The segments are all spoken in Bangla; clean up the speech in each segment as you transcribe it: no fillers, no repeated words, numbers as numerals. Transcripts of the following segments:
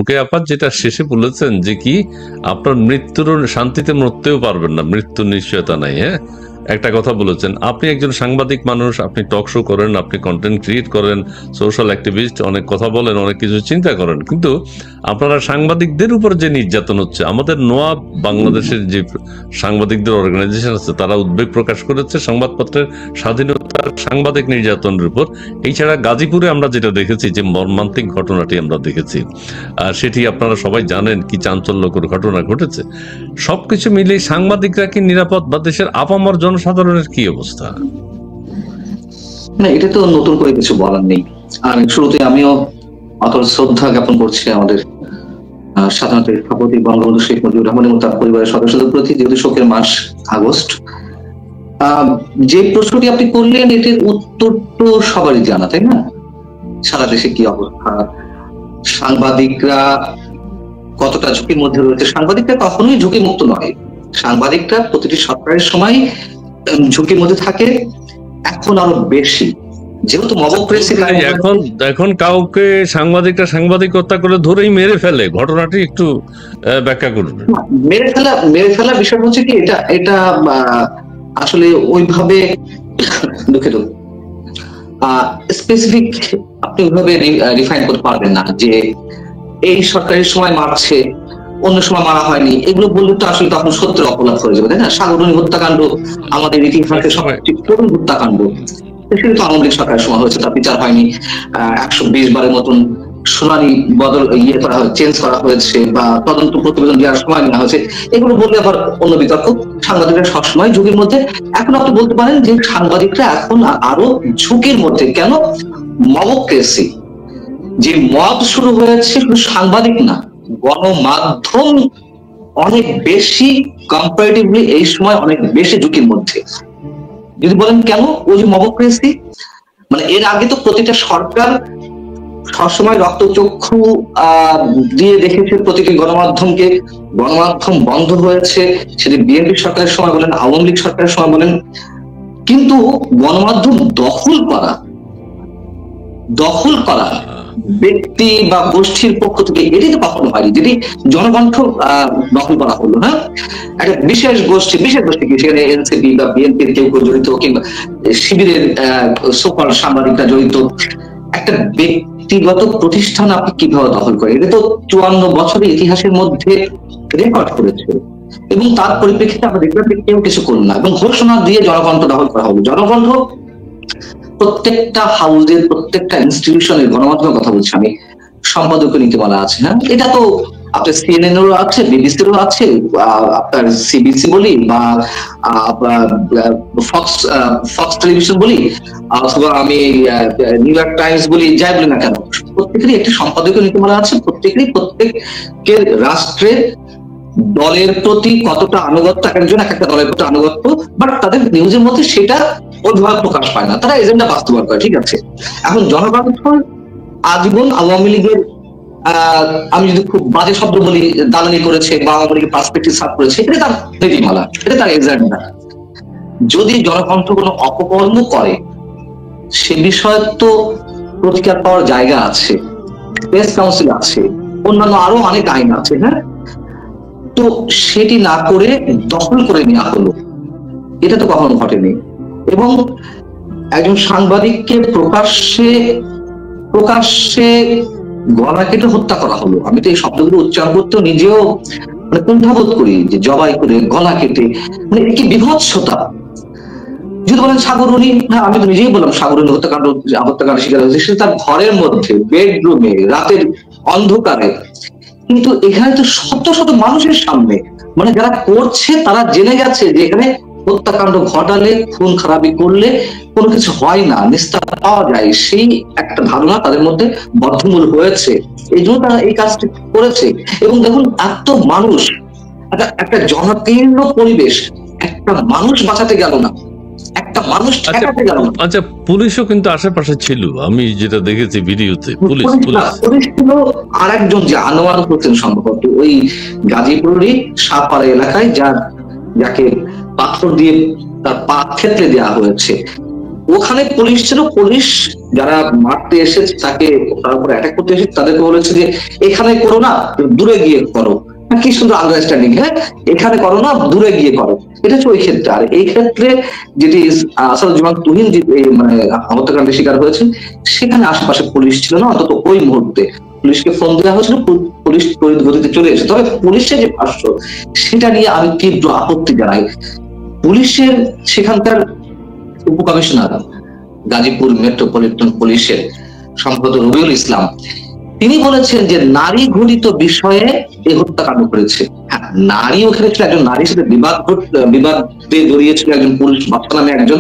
রুকেয়া আপা যেটা শেষে বলেছেন যে কি আপনার মৃত্যুর শান্তিতে মরতেও পারবেন না, মৃত্যুর নিশ্চয়তা নাই। হ্যাঁ, একটা কথা বলেছেন, আপনি একজন সাংবাদিক মানুষ, আপনি টক শো করেন, আপনি কন্টেন্ট ক্রিয়েট করেন, সোশ্যাল অ্যাক্টিভিস্ট, অনেক কথা বলেন, অনেক কিছু চিন্তা করেন, কিন্তু আপনারা সাংবাদিকদের উপর যে নির্যাতন হচ্ছে, আমাদের নোয়াব বাংলাদেশের যে সাংবাদিকদের অর্গানাইজেশন আছে তারা উদ্বেগ প্রকাশ করেছে সংবাদপত্রের স্বাধীনতার সাংবাদিক নির্যাতনের উপর। এছাড়া গাজীপুরে আমরা যেটা দেখেছি যে মর্মান্তিক ঘটনাটি আমরা দেখেছি, আর সেটি আপনারা সবাই জানেন কি চাঞ্চল্যকর ঘটনা ঘটেছে। সবকিছু মিলিয়ে সাংবাদিকরা কি নিরাপদ, বা দেশের আপামর জনসাধারণের কি অবস্থা? না, এটা তো নতুন করে কিছু বলার নেই। আর শুরুতে আমিও অতল শ্রদ্ধা জ্ঞাপন করছি আমাদের সাধারণত স্থপতি বঙ্গবন্ধু শেখ মুজিবুর রহমান এবং তার পরিবারের সদস্যদের প্রতি, যেহেতু শোকের মাস আগস্ট। যে প্রশ্নটি আপনি করলেন এটির উত্তর তো সবারই জানা, তাই না? সারা দেশে কি অবস্থা, সাংবাদিকরা কতটা ঝুঁকির মধ্যে রয়েছে। সাংবাদিকরা কখনোই ঝুঁকি মুক্ত নয়, সাংবাদিকরা প্রতিটি সরকারের সময় ঝুঁকির মধ্যে থাকে, এখন আরো বেশি, যেহেতু এখন কাউকে সাংবাদিকরা সাংবাদিকতা করে ধরেই মেরে ফেলে, ঘটনাটি একটু ব্যাখ্যা করুন। মেরে ফেলা বিষয় হচ্ছে কি, এটা আসলে ওইভাবে দুঃখিত স্পেসিফিক আপনি ওইভাবে রিফাইন করতে পারবেন না যে এই সরকারের সময় মারছে, অন্য সময় মারা হয়নি, এগুলো বললে তো আসলে তখন সত্যের অপরাধ হয়ে যাবে, তাই না? সাগরনী হত্যাকাণ্ড আমাদের ইতিহাসের সবচেয়ে করুণ হত্যাকাণ্ড, সেটা তো আওয়ামী লীগ সরকারের সময় হয়েছে, তার বিচার হয়নি। 120 বারের মতন শুনানি বদল করা হয়, চেঞ্জ করা হয়েছে, বা তদন্ত প্রতিবেদন দেওয়ার সময় নেওয়া হয়েছে, এগুলো বললে আবার অন্য বিতর্ক। সাংবাদিকরা সবসময় ঝুঁকির মধ্যে। এখন আপনি বলতে পারেন যে সাংবাদিকরা এখন আরো ঝুঁকির মধ্যে কেন? মবক্রেসি, যে মব শুরু হয়েছে, শুধু সাংবাদিক না, গণমাধ্যম অনেক বেশি কম্পারেটিভলি এই সময় অনেক বেশি ঝুঁকির মধ্যে। যদি বলেন কেন, ওই যে মবক্রেসি, মানে এর আগে তো প্রতিটা সরকার সবসময় রক্তচক্ষু দিয়ে দেখেছে প্রতিটি গণমাধ্যমকে, গণমাধ্যম বন্ধ হয়েছে, সেটি বিএনপি সরকারের সময় বলেন, আওয়ামী লীগ সরকারের সময় বলেন, কিন্তু গণমাধ্যম দখল করা ব্যক্তি বা গোষ্ঠীর পক্ষ থেকে এটি তো কখনো হয়নি, যেটি জনকণ্ঠ দখল করা হলো। হ্যাঁ, একটা বিশেষ গোষ্ঠী কি, সেখানে এনসিপি বা বিএনপির কেউ জড়িত, কিংবা শিবিরের সোকল সাংবাদিকরা জড়িত, একটা ব্যক্তিগত প্রতিষ্ঠান আপনি কিভাবে দখল করেন? এটা তো 54 বছরের ইতিহাসের মধ্যে রেকর্ড করেছে, এবং তার পরিপ্রেক্ষিতে আমরা দেখলাম কেউ কিছু করল না, এবং ঘোষণা দিয়ে জনকণ্ঠ দখল করা হলো। জনকণ্ঠ প্রত্যেকটা হাউসের, প্রত্যেকটা ইনস্টিটিউশনের, গণমাধ্যমের কথা বলছি আমি, সম্পাদকীয় নীতিমালা আছে। হ্যাঁ, এটা তো আপনার সিএনএন এরও আছে, বিবিসিরও আছে, আপনার সিবিসি বলি বা ফক্স টেলিভিশন বলি, অথবা আমি নিউ ইয়র্ক টাইমস বলি, যাই বলি না কেন, প্রত্যেকেরই একটি সম্পাদকীয় নীতিমালা আছে। প্রত্যেকের রাষ্ট্রের দলের প্রতি কতটা আনুগত্য, একজন এক একটা দলের প্রতি আনুগত্য, বাট তাদের নিউজের মধ্যে সেটা ওইভাবে প্রকাশ পায় না, তারা এজেন্ডা বাস্তবায়ন করে। ঠিক আছে, এখন জনকণ্ঠ আজীবন আওয়ামী লীগের, আমি যদি খুব বাজে শব্দ বলি, দালালি করেছে বা আওয়ামী লীগের পার্সপেক্টিভ সার্ভ করেছে, এটা তার নীতিমালা, এটা তার এজেন্ডা। যদি জনকণ্ঠ কোনো অপকর্ম করে, সে বিষয়ে তো প্রতিকার পাওয়ার জায়গা আছে, প্রেস কাউন্সিল আছে, অন্যান্য আরো অনেক আইন আছে। হ্যাঁ, তো সেটি না করে দখল করে নেওয়া হলো, এটা তো কখনো ঘটেনি। এবং একজন সাংবাদিককে প্রকাশ্যে গলা কেটে হত্যা করা হলো। আমি তো এই শব্দগুলো উচ্চারণ করতেও নিজেও মানে কুণ্ঠাবোধ করি, যে জবাই করে, গলা কেটে, মানে কি বিভৎসতা। যদি বলেন সাগরনী, হ্যাঁ, আমি তো নিজেই বললাম সাগরনী হত্যাকাণ্ড শিকার হয়েছে, সে তার ঘরের মধ্যে, বেডরুমে, রাতের অন্ধকারে, কিন্তু এখানে তো শত শত মানুষের সামনে, মানে যারা করছে তারা জেনে গেছে যে এখানে হত্যাকাণ্ড ঘটালে, খুন খারাপি করলে কোনো কিছু হয় না, নিস্তার পাওয়া যায়, সেই একটা ধারণা তাদের মধ্যে বদ্ধমূল হয়েছে, এই জন্য তারা এই কাজটি করেছে। এবং দেখুন, এত মানুষ, একটা জনাকীর্ণ পরিবেশ, একটা মানুষ বাঁচাতে গেল না, একটা মানুষ ঠেকাতে গেল না। আচ্ছা, পুলিশও কিন্তু আশেপাশে ছিল, আমি যেটা দেখেছি ভিডিওতে, পুলিশ ছিল। আর একজন যে আনোয়ার হোসেন, সম্ভবত ওই গাজীপুরেরই সাপাড়া এলাকায়, যাকে পাথর দিয়ে তার পা ক্ষেত্রে দেওয়া হয়েছে, ওখানে পুলিশ ছিল, পুলিশ যারা মারতে এসেছে তাকে, তার উপর অ্যাটাক করতে এসেছে তাদেরকে বলেছে যে এখানে করো না, দূরে গিয়ে করো। কি সুন্দর আন্ডারস্ট্যান্ডিং, হ্যাঁ, এখানে করো না, দূরে গিয়ে করো। এটা হচ্ছে ওই ক্ষেত্রে। আর এই ক্ষেত্রে যেটি আসাদুজ্জামান তুহিন মানে হত্যাকাণ্ডের শিকার হয়েছেন, সেখানে আশেপাশে পুলিশ ছিল না, অন্তত ওই মুহূর্তে। পুলিশকে ফোন দেওয়া হয়েছিল, পুলিশ তড়িৎ গতিতে চলে এসেছে। তবে পুলিশের যে ভাষ্য, সেটা নিয়ে আমি তীব্র আপত্তি জানাই। পুলিশের সেখানকার উপকমিশনার, গাজীপুর মেট্রোপলিটন পুলিশের সম্পাদক রবিউল ইসলাম, তিনি বলেছেন যে নারী ঘটিত বিষয়ে এই হত্যাকাণ্ড করেছে। হ্যাঁ, নারী ওখানে ছিল, একজন নারীর সাথে বিবাদে জড়িয়েছিল একজন পুলিশ বাদশা নামে একজন।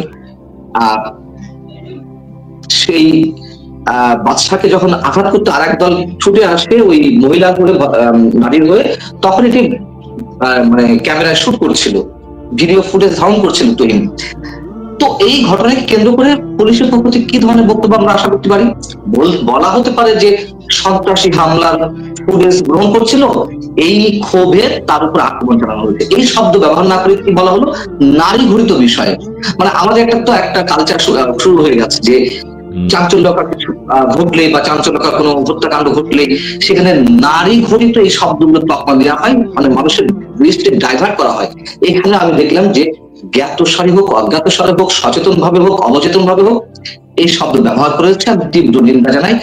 সেই বাদশাকে যখন আঘাত করতে আরেক দল ছুটে আসে ওই মহিলা হয়ে, নারীর হয়ে, তখন এটি মানে ক্যামেরায় শুট করছিল, ভিডিও ফুটেজ ধারণ করছিল তুহিন। তো এই ঘটনাকে কেন্দ্র করে পুলিশের পক্ষ থেকে কি ধরনের বক্তব্য আমরা আশা করতে পারি? বলা হতে পারে যে সন্ত্রাসী হামলার ফুটেজ গ্রহণ করছিল, এই ক্ষোভে তার উপর আক্রমণ চালানো হয়েছে। এই শব্দ ব্যবহার না করে কি বলা হলো? নারী ঘটিত বিষয়ে। মানে আমাদের একটা কালচার শুরু হয়ে গেছে যে চাঞ্চল্যকর কিছু ঘটলে বা চাঞ্চল্যকর কোনো হত্যাকাণ্ড ঘটলে সেখানে নারী ঘটিত এই শব্দগুলো তকমা দেওয়া হয়, মানে মানুষের দৃষ্টি ডাইভার্ট করা হয়। এখানে আমি দেখলাম যে জ্ঞাতসারে হোক, অজ্ঞাতসারে হোক, সচেতন ভাবে হোক, অবচেতন ভাবে হোক, এই শব্দ ব্যবহার করেছে। আমি তীব্র নিন্দা জানাই,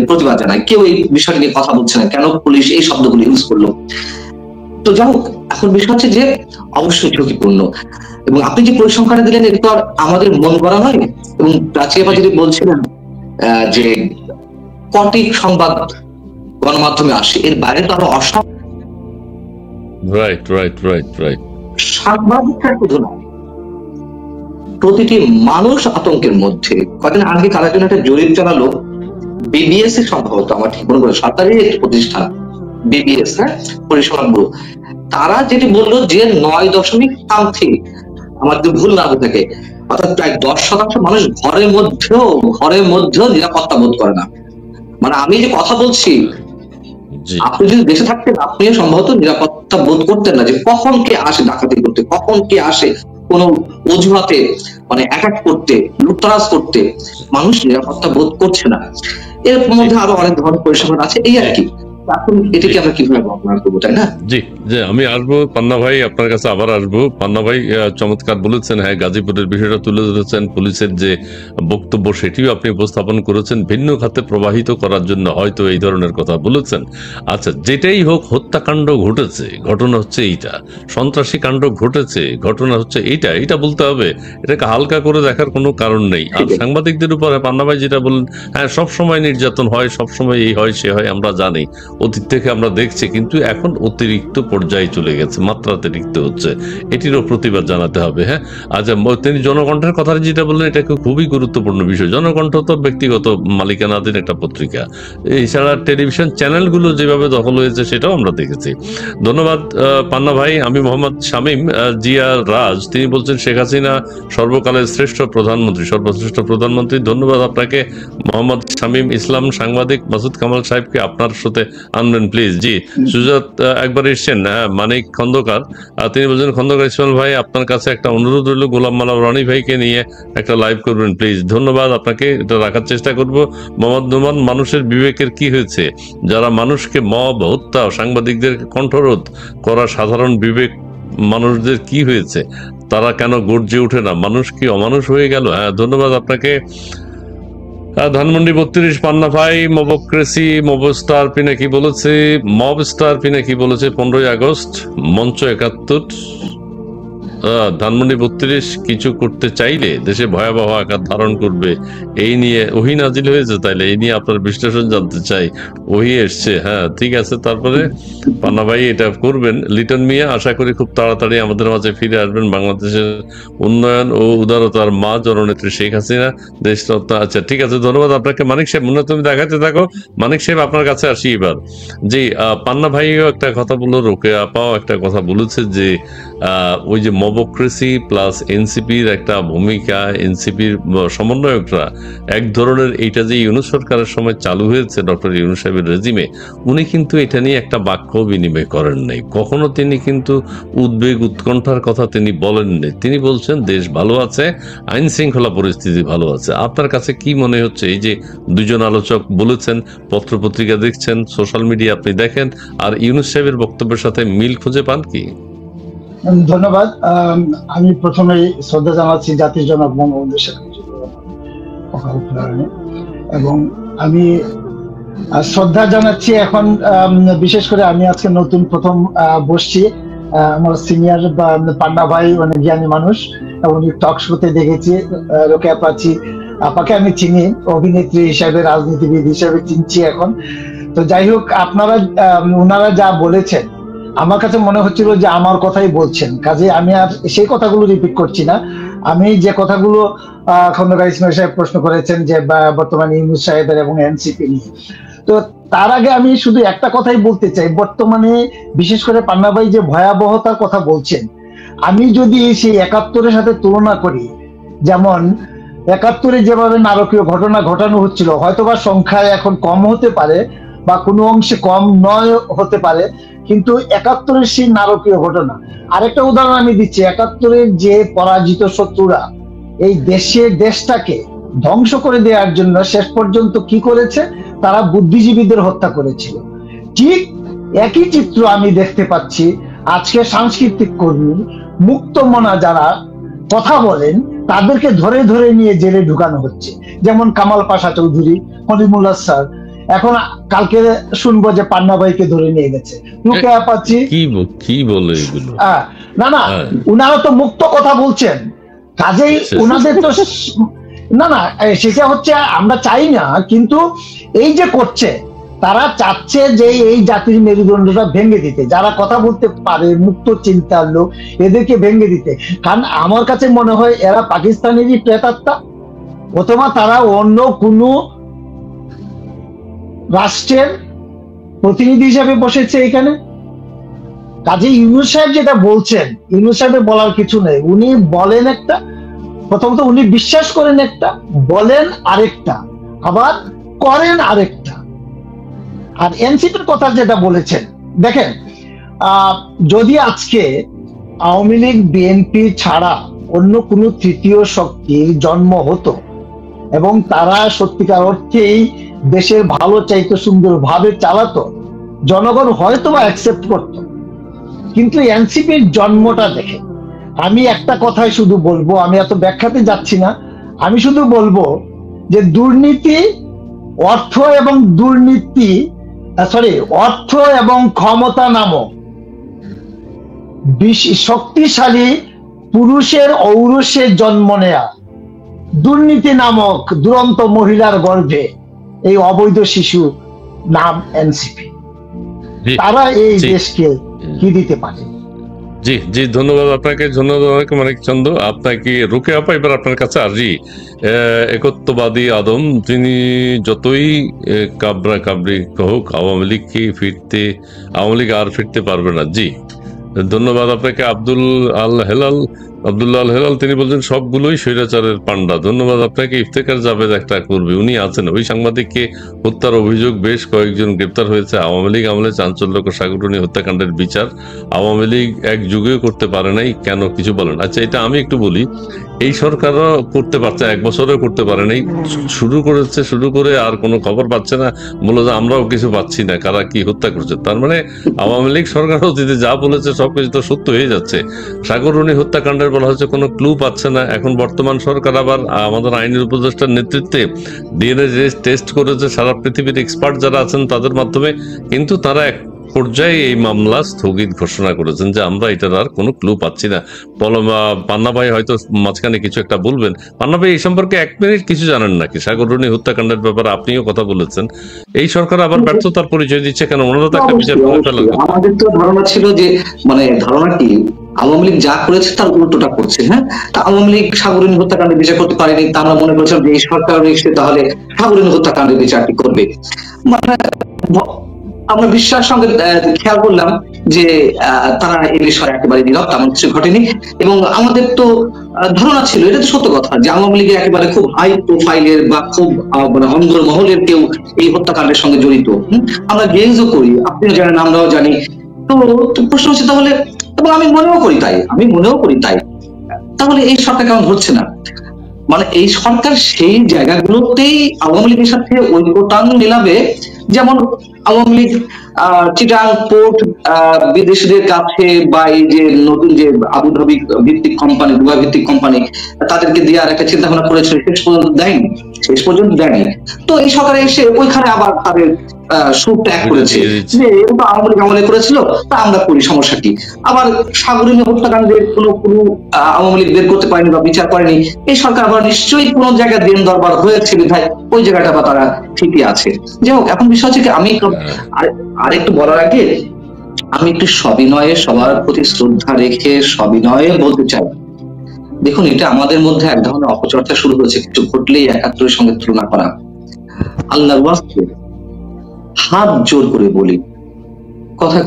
প্রতিবাদ জানাই। কেউ এই বিষয়টি নিয়ে কথা বলছে না, কেন পুলিশ এই শব্দগুলো ইউজ করলো? তো যাই হোক, এখন বিষয় হচ্ছে যে অবশ্যই ঝুঁকিপূর্ণ। এবং আপনি যে পরিসংখ্যানটা দিলেন, এটা তো আর আমাদের মন করা নয়। এবং প্রাচীবা যদি বলছিলেন যে কটি সংবাদ গণমাধ্যমে আসে, এর বাইরে তো আরো সাংবাদিকরা শুধু না, প্রতিটি মানুষ আতঙ্কের মধ্যে। কদিন আগে কারা জন্য একটা জরিপ চালালো, বিবিএস এর সম্ভবত, আমার ঠিক মনে করে, সরকারি একটি প্রতিষ্ঠান বিবিএস, হ্যাঁ, পরিসংখ্যান ব্যুরো। তারা যেটি বললো যে 9.something, আমার যদি ভুল না হয়ে থাকে, অর্থাৎ প্রায় 10% মানুষ ঘরের মধ্যেও নিরাপত্তা বোধ করে না। মানে আমি যে কথা বলছি, আপনি যদি দেশে থাকতেন, আপনিও সম্ভবত নিরাপত্তা বোধ করতেন না যে কখন কে আসে ডাকাতি করতে, কখন কে আসে কোন অজুহাতে মানে অ্যাটাক করতে, লুটতরাজ করতে। মানুষ নিরাপত্তা বোধ করছে না। এর মধ্যে আরো অনেক ধরনের পরিসংখ্যান আছে, এই আর কি। এটাকে আমরা কিভাবে বর্ণনা করবো, তাই না? জি, আমি আসবো পান্না ভাই, আপনার কাছে আবার আসবো। পান্না ভাই চমৎকার বলেছেন, হ্যাঁ, গাজীপুরের বিষয়টা তুলে ধরেছেন, পুলিশের যে বক্তব্য সেটিও আপনি উপস্থাপন করেছেন, ভিন্ন খাতে প্রবাহিত করার জন্য হয়তো এই ধরনের কথা বলেছেন। আচ্ছা, যেটাই হোক, হত্যাকাণ্ড ঘটেছে, ঘটনা হচ্ছে এইটা, সন্ত্রাসী কাণ্ড ঘটেছে, ঘটনা হচ্ছে এইটা বলতে হবে। এটাকে হালকা করে দেখার কোনো কারণ নেই। আর সাংবাদিকদের উপরে পান্না ভাই যেটা বললেন, হ্যাঁ, সবসময় নির্যাতন হয়, সবসময় এই হয় সে হয়, আমরা জানি, অতীত থেকে আমরা দেখছি, কিন্তু এখন অতিরিক্ত পর্যায়ে চলে গেছে, মাত্রাতিরিক্ত হচ্ছে, এটিরও প্রতিবাদ জানাতে হবে। হ্যাঁ, আচ্ছা, তিনি জনকণ্ঠের কথা যেটা বললেন, এটা খুবই গুরুত্বপূর্ণ বিষয়। জনকণ্ঠ তো ব্যক্তিগত মালিকানাধীন একটা পত্রিকা, এছাড়া টেলিভিশন চ্যানেলগুলো যেভাবে দখল হয়েছে সেটাও আমরা দেখেছি। ধন্যবাদ পান্না ভাই। আমি মোহাম্মদ শামীম জিয়া রাজ, তিনি বলছেন শেখ হাসিনা সর্বকালের শ্রেষ্ঠ প্রধানমন্ত্রী, সর্বশ্রেষ্ঠ প্রধানমন্ত্রী। ধন্যবাদ আপনাকে মোহাম্মদ শামীম ইসলাম। সাংবাদিক মাসুদ কামাল সাহেবকে আপনার সাথে আনবেন প্লিজ। জি, সুজাত একবার এসছেন, মানিক খন্দকার, তিনি বলছেন খন্দকার ইসমাইল ভাই, আপনার কাছে একটা অনুরোধ রইল, গোলাম মালা রানী ভাইকে নিয়ে একটা লাইভ করবেন প্লিজ। ধন্যবাদ আপনাকে, এটা রাখার চেষ্টা করব। মোহাম্মদ নোমান, মানুষের বিবেকের কি হয়েছে? যারা মানুষকে মব হত্যা, সাংবাদিকদের কণ্ঠরোধ করা, সাধারণ বিবেক মানুষদের কি হয়েছে? তারা কেন গর্জে ওঠে না? মানুষ কি অমানুষ হয়ে গেল? হ্যাঁ, ধন্যবাদ আপনাকে। ধানমন্ডি 32, পান্না ভাই, মবক্রেসি, মবস্টার পিনাকি বলেছে, 15ই আগস্ট, মঞ্চ 71, ধানমন্ডি 32, কিছু করতে চাইলে দেশে ভয়াবহ আকার ধারণ করবে, এই নিয়ে ওহি নাজিল হয়েছে, তাইলে এই নিয়ে আপনার বিশ্লেষণ জানতে চাই। ওহি এসছে, হ্যাঁ, ঠিক আছে। তারপরে পান্না ভাই এটা করবেন। লিটন মিয়া, আশা করি খুব তাড়াতাড়ি আমাদের মাঝে ফিরে আসবেন। বাংলাদেশের উন্নয়ন ও উদারতার মা জননেত্রী শেখ হাসিনা দেশরত্ন। আচ্ছা, ঠিক আছে, ধন্যবাদ আপনাকে। মানিক সাহেব, মনে তুমি দেখাতে থাকো। মানিক সাহেব, আপনার কাছে আসি এবার। জি, পান্না ভাইও একটা কথা বললো, রোকেয়া আপাও একটা কথা বলেছে যে ওই যে মবক্রেসি প্লাস এনসিপির একটা ভূমিকা, এনসিপির সমন্বয়করা এক ধরনের, এইটা যে ইউনূস সরকারের সময় চালু হয়েছে ডক্টর ইউনূস সাহেবের রেজিমে, উনি কিন্তু এটা নিয়ে একটা বাক্য বিনিময় করেন নাই কখনো। তিনি কিন্তু উদ্বেগ উৎকণ্ঠার কথা তিনি বলেননি। তিনি বলছেন দেশ ভালো আছে, আইন শৃঙ্খলা পরিস্থিতি ভালো আছে। আপনার কাছে কি মনে হচ্ছে এই যে দুজন আলোচক বলেছেন, পত্রপত্রিকা দেখছেন, সোশ্যাল মিডিয়া আপনি দেখেন, আর ইউনূস সাহেবের বক্তব্যের সাথে মিল খুঁজে পান কি? ধন্যবাদ। আমি প্রথমেই শ্রদ্ধা জানাচ্ছি জাতির জনক বঙ্গবন্ধু শেখ মুজিবুর রহমান, এবং আমি শ্রদ্ধা জানাচ্ছি এখন বিশেষ করে আমি আজকে নতুন প্রথম বসছি। আমার সিনিয়র পান্না ভাই অনেক জ্ঞানী মানুষ, উনি টক শোতে দেখেছি। রোকেয়া প্রাচী আপাকে আমি চিনি, অভিনেত্রী হিসাবে, রাজনীতিবিদ হিসাবে চিনছি এখন। তো যাই হোক, ওনারা যা বলেছেন আমার কাছে মনে হচ্ছিল যে আমার কথাই বলছেন, কাজে আমি আর সেই কথাগুলো রিপিট করছি না। আমি যে কথাগুলো খন্দকার ইসমাইল সাহেব প্রশ্ন করেছেন যে বর্তমানে ইউনূস সাহেবের এবং এনসিপি নিয়ে, তো তার আগে আমি শুধু একটা কথাই বলতে চাই। বর্তমানে বিশেষ করে পান্না ভাই যে ভয়াবহতার কথা বলছেন, আমি যদি সেই ৭১-এর সাথে তুলনা করি, যেমন ৭১-এ যেভাবে নারকীয় ঘটনা ঘটানো হচ্ছিল, হয়তোবা সংখ্যায় এখন কম হতে পারে বা কোনো অংশে কম নয় হতে পারে, কিন্তু ৭১-এর সেই নারকীয় ঘটনা। আরেকটা উদাহরণ আমি দিচ্ছি, ৭১-এর যে পরাজিত শত্রুরা এই দেশটাকে ধ্বংস করে দেওয়ার জন্য শেষ পর্যন্ত কি করেছে, তারা বুদ্ধিজীবীদের হত্যা করেছিল। ঠিক একই চিত্র আমি দেখতে পাচ্ছি আজকে সাংস্কৃতিক কর্মী, মুক্তমনা যারা কথা বলেন তাদেরকে ধরে ধরে নিয়ে জেলে ঢুকানো হচ্ছে, যেমন কামাল পাশা চৌধুরী, হলিমুল্লাহ স্যার, এখন কালকে শুনবো যে পান্না ভাইকে ধরে নিয়ে গেছে। রোকেয়া প্রাচী কি বলে এগুলো? না, উনারা তো মুক্ত কথা বলছেন, কাজেই উনাদের তো না সেটা হচ্ছে আমরা চাই না, কিন্তু এই যে করছে, তারা চাচ্ছে যে এই জাতির মেরুদণ্ডটা ভেঙে দিতে, যারা কথা বলতে পারে, মুক্ত চিন্তার লোক, এদেরকে ভেঙে দিতে। কারণ আমার কাছে মনে হয় এরা পাকিস্তানেরই প্রেতাত্মা, অথবা তারা অন্য কোনো রাষ্ট্রের প্রতিনিধি হিসাবে বসেছে এখানে। কাজে ইউনূস সাহেব যেটা বলছেন, ইউনূস সাহেবের বলার কিছু নেই। উনি বলেন একটা, প্রথমত উনি বিশ্বাস করেন একটা, বলেন আরেকটা, আবার করেন আরেকটা। আর এনসিপির কথা যেটা বলেছেন, দেখেন, যদি আজকে আওয়ামী লীগ বিএনপি ছাড়া অন্য কোনো তৃতীয় শক্তির জন্ম হতো এবং তারা সত্যিকার অর্থেই দেশের ভালো চাইতো, সুন্দরভাবে চালাতো, জনগণ হয়তো বা অ্যাকসেপ্ট করত। কিন্তু এনসিপির জন্মটা দেখে আমি একটা কথাই শুধু বলবো, আমি এত ব্যাখ্যাতে যাচ্ছি না, আমি শুধু বলবো যে দুর্নীতি, অর্থ এবং ক্ষমতা নামক শক্তিশালী পুরুষের ঔরসে জন্ম নেয়া, দুর্নীতি নামক দুরন্ত মহিলার গর্ভে এই অবৈধ শিশু নাম এনসিপি, তারা এই দেশকে কি দিতে পারে। জি জি, ধন্যবাদ আপনাকে, ধন্যবাদ মানিক চন্দ্র আপনাকে। রোকেয়া আপা, এবার আপনার কাছে আসি। একত্ববাদী আদম, তিনি যতই কাবরা কাবরি হোক, আওয়ামী লীগ আর ফিরতে পারবে না। জি, ধন্যবাদ আপনাকে। আব্দুল্লাহ আল হেলাল তিনি বলছেন সবগুলোই স্বৈরাচারের পান্ডা। ধন্যবাদ আপনাকে। ইফতেখার জাভেদ একটা কর্মী, উনি আছেন, ওই সাংবাদিককে হত্যার অভিযোগ বেশ কয়েকজন গ্রেপ্তার হয়েছে। আওয়ামী লীগ আমলে চাঞ্চল্যকর সাগররুনি হত্যাকাণ্ডের বিচার আওয়ামী লীগ এক যুগেও করতে পারে নাই, কেন কিছু বলেন? আচ্ছা, এটা আমি একটু বলি। এই সরকারও করতে পারছে, এক বছরেও করতে পারে নাই। শুরু করে আর কোনো খবর পাচ্ছে না, বলে যে আমরাও কিছু পাচ্ছি না কারা কি হত্যা করছে। তার মানে আওয়ামী লীগ সরকারও যদি যা বলেছে সবকিছু তো সত্য হয়ে যাচ্ছে। সাগররুনি হত্যাকাণ্ডের বলা হচ্ছে কোনো ক্লু পাচ্ছে না। এখন বর্তমান সরকার আবার আমাদের আইনের উপদেষ্টার নেতৃত্বে ডিএনএ টেস্ট করেছে সারা পৃথিবীর এক্সপার্ট যারা আছেন তাদের মাধ্যমে, কিন্তু তারা এক পর্যায়ে এই মামলা স্থগিত ঘোষণা করেছেন যে আমরা এটার আর কোনো ক্লু পাচ্ছি না। পান্না ভাই হয়তো মাঝখানে কিছু একটা বলবেন। পান্না ভাই এই সম্পর্কে 1 মিনিট কিছু জানেন নাকি? সাগররুনি হত্যাকাণ্ডের ব্যাপারে আপনিও কথা বলেছেন। এই সরকার আবার ব্যর্থতার পরিচয় দিচ্ছে কেন? ওনারা তো একটা বিচার করে ফেলার কথা। আমাদের তো ধারণা ছিল যে, মানে ধারণা কি, আওয়ামী লীগ যা করেছে তার উল্টোটা করছে। হ্যাঁ, তা আওয়ামী লীগ সাগররুনি হত্যাকাণ্ডের বিচার করতে পারেনি, তা আমরা মনে করছিলাম যে এই সরকার এসে তাহলে সাগররুনি হত্যাকাণ্ডের বিচারটি করবে। মানে আমরা বিশ্বাসের সঙ্গে খেয়াল করলাম যে তারা এই বিষয়ে একেবারে নীরব, তেমন কিছু ঘটেনি। এবং আমাদের তো ধারণা ছিল, এটা তো সত্য কথা, যে আওয়ামী লীগের একেবারে খুব হাই প্রোফাইলের বা খুব মানে অন্দরমহলের কেউ এই হত্যাকাণ্ডের সঙ্গে জড়িত। আমরা গেজও করি, আপনিও জানেন, আমরাও জানি। তো প্রশ্ন হচ্ছে তাহলে, এবং আমি মনেও করি তাই, তাহলে এই সরকার কেমন হচ্ছে না? মানে এই সরকার সেই জায়গাগুলোতেই আওয়ামী লীগের সাথে ঐক্যটান মেলাবে, যেমন আওয়ামী লীগ চিটাং পোর্ট বিদেশিদের কাছে বা এই যে নতুন যে আবুধাবি ভিত্তিক কোম্পানি, দুবাই ভিত্তিক কোম্পানি, তাদেরকে দেওয়ার একটা চিন্তা ভাবনা করেছিল, শেষ পর্যন্ত দেয়নি। তো এই সরকারে এসে ওইখানে আবার তাদের সুর ত্যাগ করেছে যে এটা আওয়ামী লীগ আমলে করেছিল, তা আমরা করি, সমস্যা কি? আবার সাগরনী হত্যাকাণ্ডের কোনো আওয়ামী লীগ বের করতে পারেনি বা বিচার করেনি, এই সরকার আবার নিশ্চয়ই কোন জায়গায় দেন দরবার হয়েছে বিধায় ওই জায়গাটা বা তারা ঠিকই আছে। যাই হোক, এখন বিষয় হচ্ছে কি, আমি আরেকটু বলার আগে আমি একটু সবিনয়ে, সবার প্রতি শ্রদ্ধা রেখে সবিনয়ে বলতে চাই, দেখুন, এটা আমাদের মধ্যে এক ধরনের অপচর্চা শুরু হয়েছে, কিছু ঘটলেই ৭১-এর সঙ্গে তুলনা করা। আল্লাহর ওয়াস্তে হাত জোর করে বলি, কথায়